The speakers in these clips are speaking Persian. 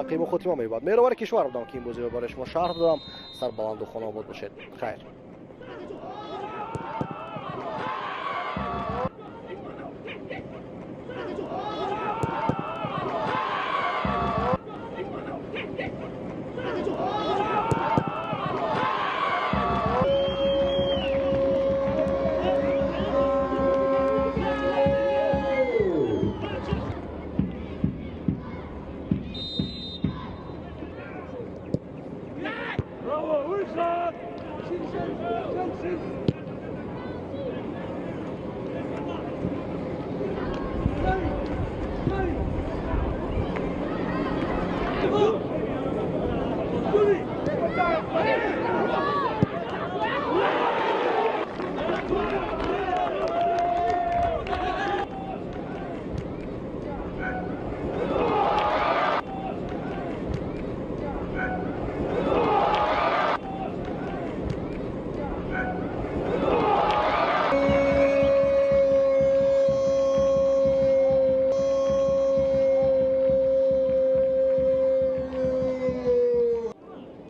مستقیم و ختیما میباد. میروار کشور بودم که این بازی رو برای شما شرح دادم. سربلند و خاناباد باشید. خیر.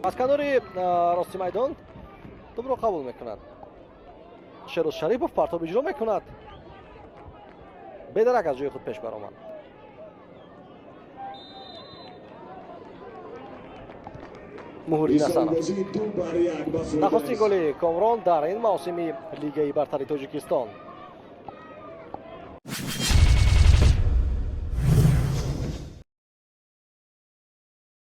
از کنار راستی میدان توپ رو قبول میکند. شیروز شریفوف پرتاب اجرا میکند. بدرک از جای خود پیش برآمد. مهردین حسنов. نخستین گل کامران در این موسم لیگ برتر تاجیکستان.